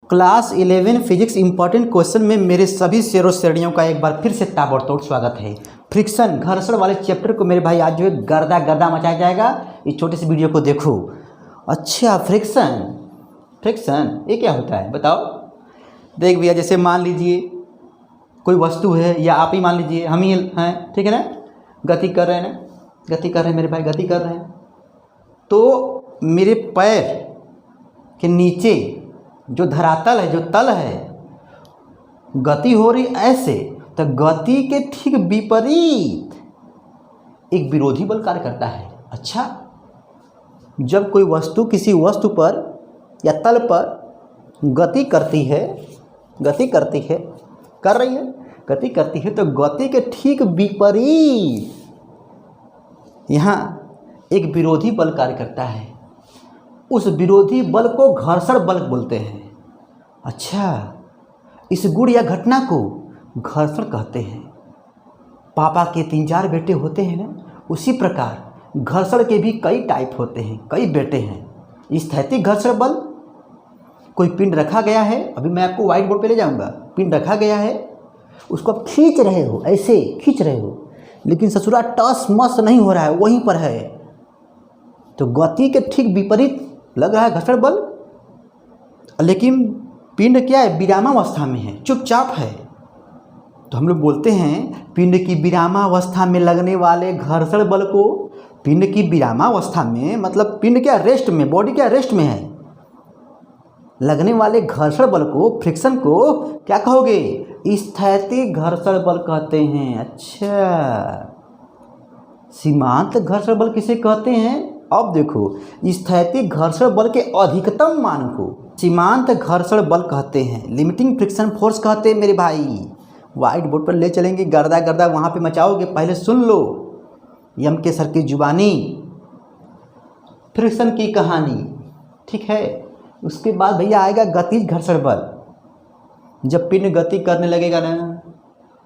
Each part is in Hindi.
क्लास 11 फिजिक्स इंपॉर्टेंट क्वेश्चन में मेरे सभी शेरों श्रेणियों का एक बार फिर से ताबड़तोड़ स्वागत है। फ्रिक्शन घर्षण वाले चैप्टर को मेरे भाई आज जो है गर्दा गर्दा मचाया जाएगा। इस छोटे से वीडियो को देखो। अच्छा, फ्रिक्शन ये क्या होता है बताओ। देख भैया, जैसे मान लीजिए कोई वस्तु है या आप ही मान लीजिए हम ही हैं, ठीक है ना, गति कर रहे हैं ना, गति कर रहे हैं मेरे भाई, गति कर रहे हैं। तो मेरे पैर के नीचे जो धरातल है, जो तल है, गति हो रही ऐसे, तो गति के ठीक विपरीत एक विरोधी बल कार्य करता है। अच्छा, जब कोई वस्तु किसी वस्तु पर या तल पर गति करती है, कर रही है, गति करती है, तो गति के ठीक विपरीत यहाँ एक विरोधी बल कार्य करता है। उस विरोधी बल को घर्षण बल बोलते हैं। अच्छा, इस गुण या घटना को घर्षण कहते हैं। पापा के 3-4 बेटे होते हैं ना, उसी प्रकार घर्षण के भी कई टाइप होते हैं, कई बेटे हैं। स्थैतिक घर्षण बल, कोई पिंड रखा गया है, अभी मैं आपको व्हाइट बोर्ड पे ले जाऊंगा। पिंड रखा गया है, उसको आप खींच रहे हो, ऐसे खींच रहे हो, लेकिन ससुरा टस मस नहीं हो रहा है, वहीं पर है, तो गति के ठीक विपरीत लग रहा है घर्षण बल। लेकिन पिंड क्या है, विरामावस्था में है, चुपचाप है, तो हम लोग बोलते हैं पिंड की विरामावस्था में लगने वाले घर्षण बल को, पिंड की विरामावस्था में मतलब पिंड क्या रेस्ट में, बॉडी क्या रेस्ट में है, लगने वाले घर्षण बल को, फ्रिक्शन को क्या कहोगे, स्थैतिक घर्षण बल कहते हैं। अच्छा, सीमांत घर्षण बल किसे कहते हैं? अब देखो, स्थैतिक घर्षण बल के अधिकतम मान को सीमांत घर्षण बल कहते हैं, लिमिटिंग फ्रिक्शन फोर्स कहते हैं मेरे भाई। व्हाइट बोर्ड पर ले चलेंगे, गर्दा गर्दा वहाँ पे मचाओगे। पहले सुन लो यम के सर की जुबानी, फ्रिक्शन की कहानी, ठीक है। उसके बाद भैया आएगा गतिज घर्षण बल। जब पिंड गति करने लगेगा ना,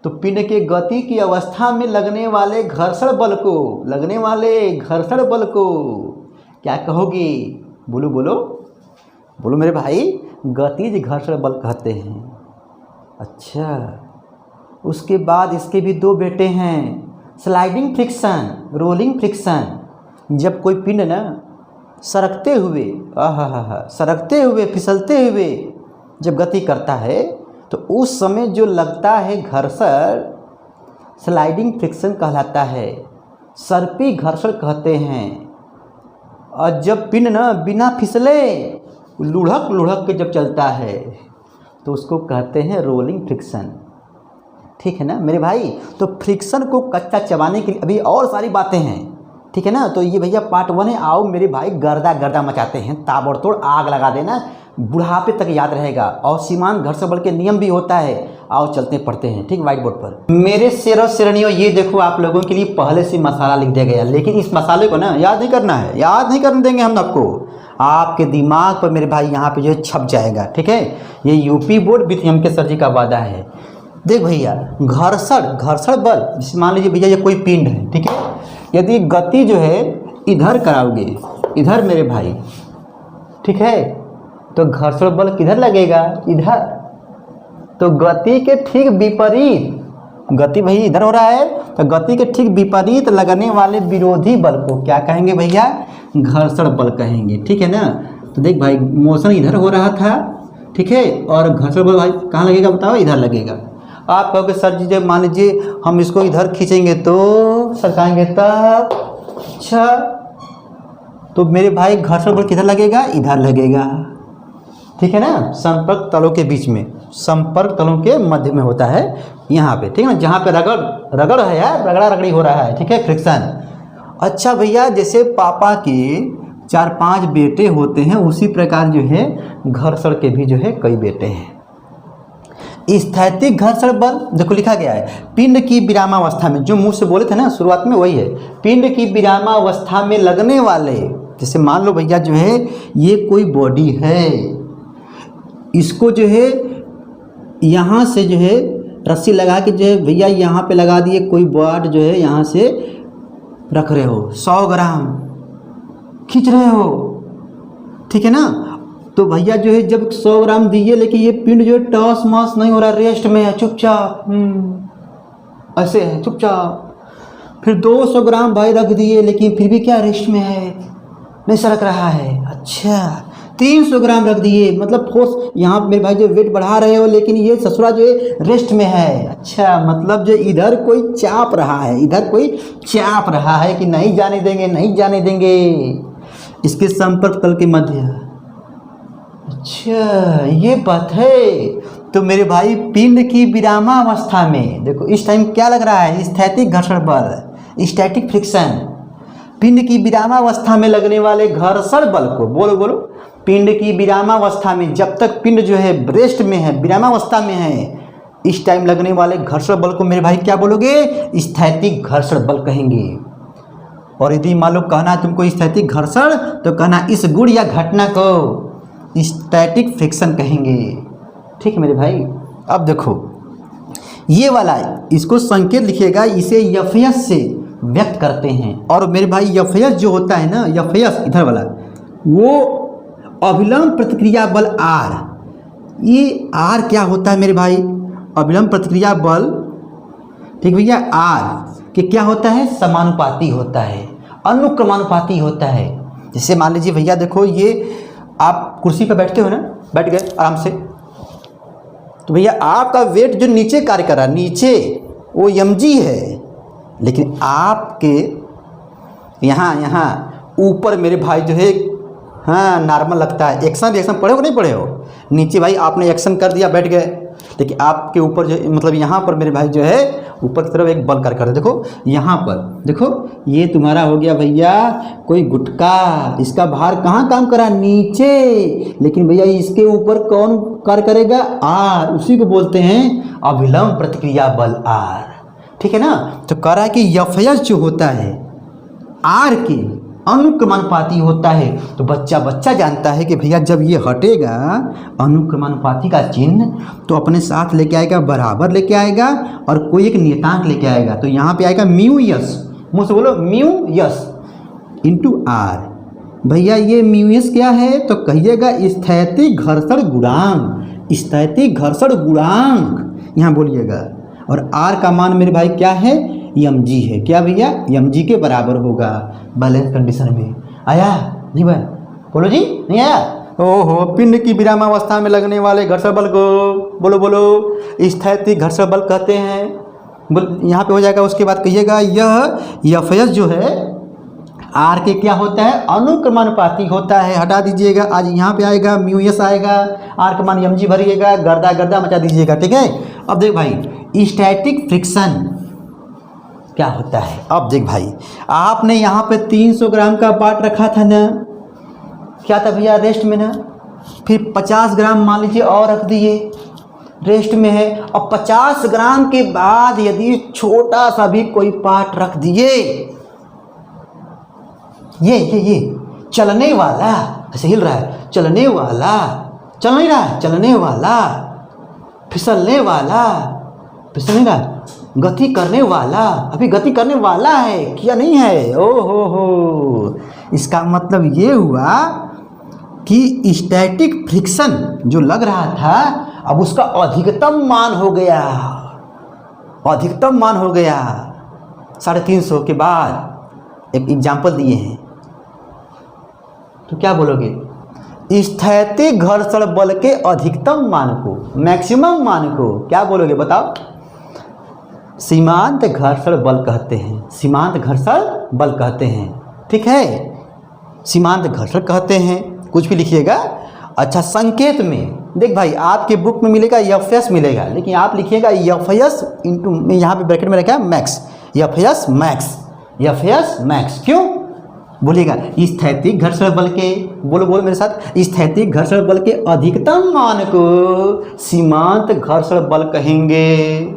तो पिंड के गति की अवस्था में लगने वाले घर्षण बल को, लगने वाले घर्षण बल को क्या कहोगे? बोलो बोलो बोलो मेरे भाई, गतिज घर्षण बल कहते हैं। अच्छा, उसके बाद इसके भी 2 बेटे हैं, स्लाइडिंग फ्रिक्शन, रोलिंग फ्रिक्शन। जब कोई पिंड ना सरकते हुए, सरकते हुए, फिसलते हुए जब गति करता है, तो उस समय जो लगता है घर्षण स्लाइडिंग फ्रिक्शन कहलाता है, सर्पी घर्षण कहते हैं। और जब पिंड ना बिना फिसले लुढ़क लुढ़क के जब चलता है, तो उसको कहते हैं रोलिंग फ्रिक्शन, ठीक है ना मेरे भाई। तो फ्रिक्शन को कच्चा चबाने के लिए अभी और सारी बातें हैं, ठीक है ना। तो ये भैया पार्ट 1 है। आओ मेरे भाई, गर्दा गर्दा मचाते हैं, ताबड़तोड़ आग लगा देना, बुढ़ापे तक याद रहेगा। और सीमांत घर्षण बल के नियम भी होता है। आओ चलते पढ़ते हैं, ठीक, व्हाइट बोर्ड पर। मेरे शेरों श्रेणियों, ये देखो आप लोगों के लिए पहले से मसाला लिख दिया गया, लेकिन इस मसाले को ना याद नहीं करना है, याद नहीं करने देंगे हम आपको। आपके दिमाग पर मेरे भाई यहाँ पे जो है छप जाएगा, ठीक है। ये यूपी बोर्ड विथ एम के सर जी का वादा है। देख भैया, घर्षण बल, जैसे मान लीजिए भैया ये कोई पिंड है, ठीक है। यदि गति जो है इधर कराओगे, इधर मेरे भाई, ठीक है, तो घर्षण बल किधर लगेगा? इधर। तो गति के ठीक विपरीत, गति भाई इधर हो रहा है, तो गति के ठीक विपरीत लगने वाले विरोधी बल को क्या कहेंगे भैया? घर्षण बल कहेंगे, ठीक है ना। तो देख भाई, मोशन इधर हो रहा था, ठीक है, और घर्षण बल भाई कहाँ लगेगा बताओ? इधर लगेगा। आप कहोगे सर जी जब मान लीजिए हम इसको इधर खींचेंगे तो सरकाएंगे तब। अच्छा, तो मेरे भाई घर्षण बल किधर लगेगा? इधर लगेगा, ठीक है ना। संपर्क तलों के बीच में, संपर्क तलों के मध्य में होता है यहाँ पे, ठीक है ना, जहाँ पे रगड़ है यार, रगड़ा रगड़ी हो रहा है, ठीक है, फ्रिक्शन। अच्छा भैया, जैसे पापा के 4-5 बेटे होते हैं, उसी प्रकार जो है घर्षण के भी जो है कई बेटे हैं। स्थैतिक घर्षण बल देखो लिखा गया है, पिंड की विरामावस्था में, जो मुंह से बोले थे ना शुरुआत में वही है, पिंड की विरामावस्था में लगने वाले। जैसे मान लो भैया जो है ये कोई बॉडी है, इसको जो है यहाँ से जो है रस्सी लगा के जो है भैया यहाँ पे लगा दिए, कोई बॉड जो है यहाँ से रख रहे हो, 100 ग्राम खींच रहे हो, ठीक है ना। तो भैया जो है जब 100 ग्राम दिए, लेकिन ये पिंड जो है टॉस मॉस नहीं हो रहा, रेस्ट में है, चुपचाप ऐसे है चुपचाप। फिर 200 ग्राम भाई रख दिए, लेकिन फिर भी क्या रेस्ट में है, नहीं सरक रहा है। अच्छा 300 ग्राम रख दिए, मतलब फोर्स यहाँ मेरे भाई जो वेट बढ़ा रहे हो, लेकिन ये ससुरा जो है रेस्ट में है। अच्छा मतलब जो इधर कोई चाप रहा है, इधर कोई चाप रहा है कि नहीं जाने देंगे, नहीं जाने देंगे, इसके संपर्क तल के मध्य। अच्छा ये बात है। तो मेरे भाई पिंड की विरामावस्था में देखो इस टाइम क्या लग रहा है, स्थैतिक घर्षण बल, स्टैटिक फ्रिक्शन। पिंड की विरामावस्था में लगने वाले घर्षण बल को, बोलो बोलो, पिंड की विरामावस्था में, जब तक पिंड जो है रेस्ट में है, विरामावस्था में है, इस टाइम लगने वाले घर्षण बल को मेरे भाई क्या बोलोगे, स्थैतिक घर्षण बल कहेंगे। और यदि मान लो कहना है तुमको स्थैतिक घर्षण, तो कहना इस गुण या घटना को स्टैटिक फ्रिक्शन कहेंगे। ठीक है मेरे भाई। अब देखो ये वाला, इसको संकेत लिखिएगा, इसे यफयस से व्यक्त करते हैं। और मेरे भाई यफयस जो होता है ना, यफयस इधर वाला, वो अभिलंब प्रतिक्रिया बल आर। ये आर क्या होता है मेरे भाई, अभिलंब प्रतिक्रिया बल, ठीक भैया, आर कि क्या होता है, समानुपाती होता है, अनुक्रमानुपाती होता है। जैसे मान लीजिए भैया देखो, ये आप कुर्सी पर बैठते हो ना, बैठ गए आराम से, तो भैया आपका वेट जो नीचे कार्य कर रहा है, नीचे वो mg है, लेकिन आपके यहाँ ऊपर मेरे भाई जो है हाँ नॉर्मल लगता है। एक्शन रिएक्शन पढ़े हो नहीं पढ़े हो, नीचे भाई आपने एक्शन कर दिया, बैठ गए, लेकिन आपके ऊपर जो मतलब यहाँ पर मेरे भाई जो है ऊपर की तरफ एक बल कार्य कर रहा है। देखो यहाँ पर देखो, ये तुम्हारा हो गया भैया कोई गुटका, इसका भार कहाँ काम करा, नीचे, लेकिन भैया इसके ऊपर कौन कार्य करेगा, आर, उसी को बोलते हैं अभिलंब प्रतिक्रिया बल आर। ठीक है ना। तो कह रहा है कि यफयस जो होता है आर के अनुक्रमानुपाती होता है। तो बच्चा बच्चा जानता है कि भैया जब ये हटेगा अनुक्रमानुपाती का चिन्ह, तो अपने साथ लेके आएगा, बराबर लेके आएगा, और कोई एक नियतांक लेके आएगा। तो यहाँ पे आएगा म्यू यस, मुँह से बोलो म्यू यस इंटू आर। भैया ये म्यू यस क्या है, तो कहिएगा स्थैतिक घर्षण गुणांक, स्थैतिक घर्षण गुणांक यहाँ बोलिएगा। और आर का मान मेरे भाई क्या है, mg है। क्या भैया, mg के बराबर होगा बैलेंस कंडीशन में। आया नहीं भाई, बोलो जी, नहीं आया। ओहो, पिंड की विरामावस्था में लगने वाले घर्षण बल को बोलो बोलो स्थैतिक घर्षण बल कहते हैं। यहाँ पे हो जाएगा। उसके बाद कहिएगा यह यफयस जो है आर के क्या होता है, अनुक्रमानुपाती होता है। हटा दीजिएगा, आज यहाँ पे आएगा म्यू यस आएगा, आर का मान mg भरिएगा, गर्दा गर्दा मचा दीजिएगा। ठीक है। अब देख भाई स्टैटिक फ्रिक्शन क्या होता है। अब देख भाई, आपने यहाँ पे 300 ग्राम का बाट रखा था ना, क्या था भैया, रेस्ट में ना, फिर 50 ग्राम मान लीजिए और रख दिए, रेस्ट में है। और 50 ग्राम के बाद यदि छोटा सा भी कोई पार्ट रख दिए, ये चलने वाला, ऐसे हिल रहा है, चलने वाला, चल नहीं रहा है, चलने वाला, फिसलने वाला, फिसल नहीं रहा, गति करने वाला, अभी गति करने वाला है, क्या नहीं है। ओ हो, इसका मतलब ये हुआ कि स्टैटिक फ्रिक्शन जो लग रहा था, अब उसका अधिकतम मान हो गया, अधिकतम मान हो गया 350 के बाद। एक एग्जाम्पल दिए हैं, तो क्या बोलोगे, स्थैतिक घर्षण बल के अधिकतम मान को, मैक्सिमम मान को क्या बोलोगे बताओ, सीमांत घर्षण बल कहते हैं, सीमांत घर्षण बल कहते हैं। ठीक है, सीमांत घर्षण कहते हैं, कुछ भी लिखिएगा। अच्छा, संकेत में देख भाई, आपके बुक में मिलेगा यफयस मिलेगा, लेकिन आप लिखिएगा यफयस इंटू, यहाँ पे ब्रैकेट में रखा है मैक्स, यफयस मैक्स, यफयस मैक्स। क्यों बोलिएगा, स्थैतिक घर्षण बल के, बोलो बोलो मेरे साथ, स्थैतिक घर्षण बल के अधिकतम मान को सीमांत घर्षण बल कहेंगे।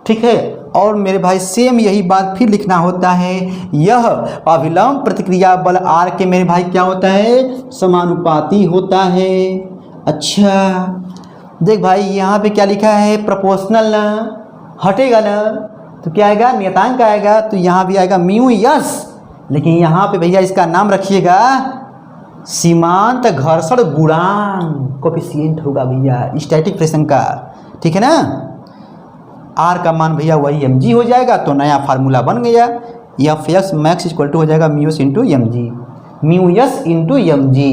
ठीक है। और मेरे भाई सेम यही बात फिर लिखना होता है, यह अभिलंब प्रतिक्रिया बल आर के मेरे भाई क्या होता है, समानुपाती होता है। अच्छा देख भाई, यहाँ पे क्या लिखा है, प्रोपोर्शनल ना, हटेगा ना तो क्या आएगा, नियतांक आएगा, तो यहाँ भी आएगा म्यू यस, लेकिन यहाँ पे भैया इसका नाम रखिएगा सीमांत घर्षण गुणांक कोफिशिएंट होगा भैया स्टैटिक फ्रिक्शन का, ठीक है ना। आर का मान भैया वही mg हो जाएगा, तो नया फार्मूला बन गया, F X max equal to हो जाएगा mu S into M G, mu S into M G,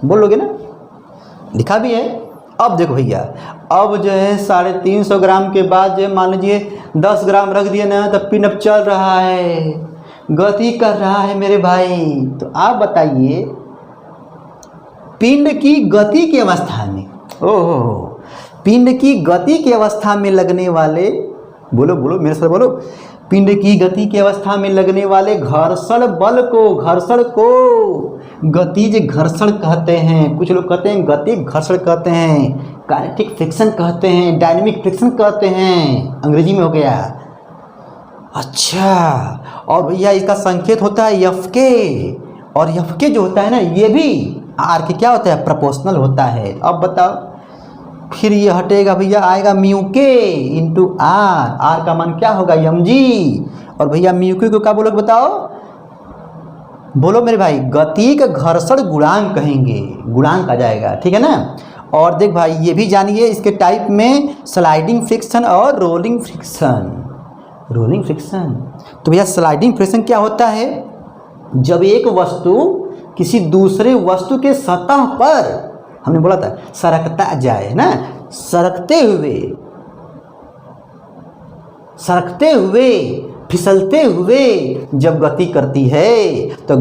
बोलोगे ना, लिखा भी है। अब देखो भैया, अब जो है 350 ग्राम के बाद जो है मान लीजिए 10 ग्राम रख दिया ना, तो पिन अब चल रहा है, गति कर रहा है मेरे भाई। तो आप बताइए पिंड की गति की अवस्था में, ओहो, पिंड की गति की अवस्था में लगने वाले, बोलो बोलो मेरे साथ बोलो, पिंड की गति की अवस्था में लगने वाले घर्षण बल को, घर्षण को गतिज घर्षण कहते हैं। कुछ लोग कहते हैं गति घर्षण कहते हैं, काइनेटिक फ्रिक्शन कहते हैं, डायनेमिक फ्रिक्शन कहते हैं, अंग्रेजी में हो गया। अच्छा, और भैया इसका संकेत होता है एफ के, और एफ के जो होता है ना, ये भी आर के क्या होता है, प्रोपोर्शनल होता है। अब बताओ, फिर ये हटेगा भैया, आएगा म्यू के इंटू आर, आर का मान क्या होगा एम जी, और भैया म्यू के को क्या बोलोगे बताओ, बोलो मेरे भाई, गति का घर्षण गुणांक कहेंगे, गुणांक आ जाएगा, ठीक है ना। और देख भाई ये भी जानिए इसके टाइप में स्लाइडिंग फ्रिक्शन और रोलिंग फ्रिक्शन। रोलिंग फ्रिक्शन तो भैया स्लाइडिंग फ्रिक्शन क्या होता है, जब एक वस्तु किसी दूसरे वस्तु के सतह पर, हमने बोला था सरकता जाए ना, सरकते हुए फिसलते हुए जब गति करती है, तो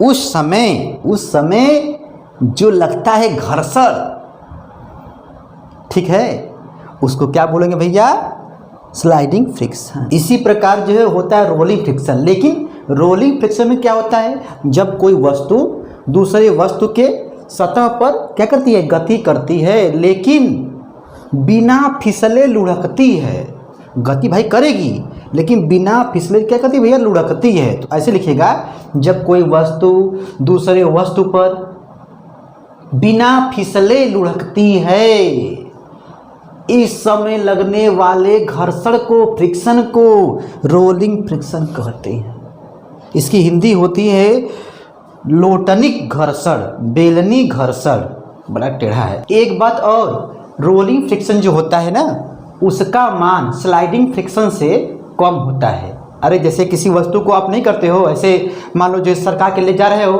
उस समय जो लगता है घर्षण, ठीक है, उसको क्या बोलेंगे भैया, स्लाइडिंग फ्रिक्शन। इसी प्रकार जो है होता है रोलिंग फ्रिक्शन। लेकिन रोलिंग फ्रिक्शन में क्या होता है, जब कोई वस्तु दूसरे वस्तु के सतह पर क्या करती है, गति करती है, लेकिन बिना फिसले लुढ़कती है। गति भाई करेगी लेकिन बिना फिसले क्या करती है भैया, लुढ़कती है। तो ऐसे लिखिएगा, जब कोई वस्तु दूसरे वस्तु पर बिना फिसले लुढ़कती है, इस समय लगने वाले घर्षण को, फ्रिक्शन को रोलिंग फ्रिक्शन कहते हैं। इसकी हिंदी होती है लोटनिक घर्षण, बेलनी घर्षण, बड़ा टेढ़ा है। एक बात और, रोलिंग फ्रिक्शन जो होता है ना, उसका मान स्लाइडिंग फ्रिक्शन से कम होता है। अरे जैसे किसी वस्तु को आप नहीं करते हो, ऐसे मान लो जो सरका के ले जा रहे हो,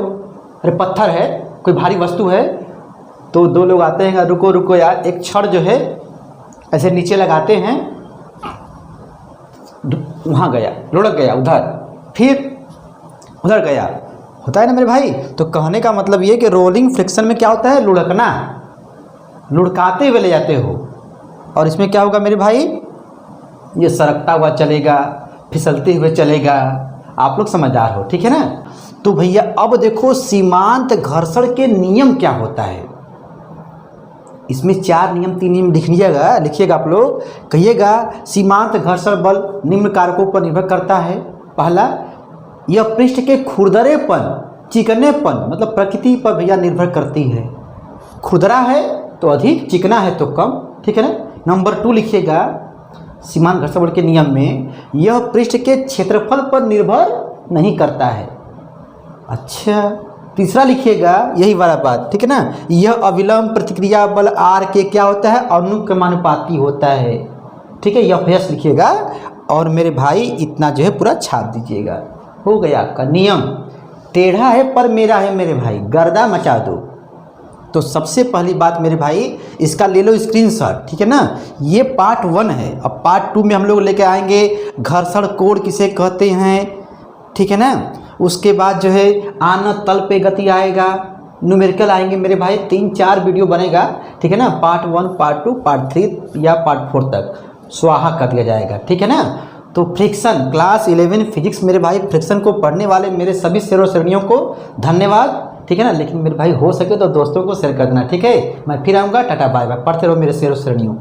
अरे पत्थर है, कोई भारी वस्तु है, तो दो लोग आते हैं, रुको रुको यार, एक छड़ जो है ऐसे नीचे लगाते हैं, वहाँ गया, लुढ़क गया उधर, फिर उधर गया, होता है ना मेरे भाई। तो कहने का मतलब ये कि रोलिंग फ्रिक्शन में क्या होता है, लुढ़कना, लुढ़काते हुए ले जाते हो, और इसमें क्या होगा मेरे भाई, ये सरकता हुआ चलेगा, फिसलते हुए चलेगा। आप लोग समझदार हो, ठीक है ना। तो भैया अब देखो सीमांत घर्षण के नियम क्या होता है। इसमें 4 नियम 3 नियम लिखिएगा आप लोग, कहिएगा सीमांत घर्षण बल निम्न कारकों पर निर्भर करता है। पहला, यह पृष्ठ के खुरदरेपन, चिकनेपन, मतलब प्रकृति पर भैया निर्भर करती है। खुरदरा है तो अधिक, चिकना है तो कम, ठीक है ना। नंबर 2 लिखिएगा, सीमांत घर्षण बल के नियम में यह पृष्ठ के क्षेत्रफल पर निर्भर नहीं करता है। अच्छा, तीसरा लिखिएगा यही वाला बात, ठीक है ना, यह अविलंब प्रतिक्रिया बल आर के क्या होता है, अनुक्रमानुपाती होता है, ठीक है, यह फेस लिखिएगा। और मेरे भाई इतना जो है पूरा छाप दीजिएगा, हो गया आपका नियम। टेढ़ा है पर मेरा है मेरे भाई, गर्दा मचा दो। तो सबसे पहली बात मेरे भाई, इसका ले लो स्क्रीनशॉट, ठीक है ना। ये पार्ट 1 है। अब पार्ट 2 में हम लोग लेके आएंगे घर्षण कोण किसे कहते हैं, ठीक है ना। उसके बाद जो है आनत तल पे गति आएगा, न्यूमेरिकल आएंगे मेरे भाई, 3-4 वीडियो बनेगा, ठीक है ना। पार्ट 1, पार्ट 2, पार्ट 3 या पार्ट 4 तक स्वाहा कर दिया जाएगा, ठीक है ना। तो फ्रिक्शन, क्लास 11 फिजिक्स मेरे भाई, फ्रिक्शन को पढ़ने वाले मेरे सभी शेरों श्रेणियों को धन्यवाद, ठीक है ना। लेकिन मेरे भाई हो सके तो दोस्तों को शेयर कर देना, ठीक है। मैं फिर आऊँगा, टाटा बाय बाय, पढ़ते रहो मेरे शेरों श्रेणियों।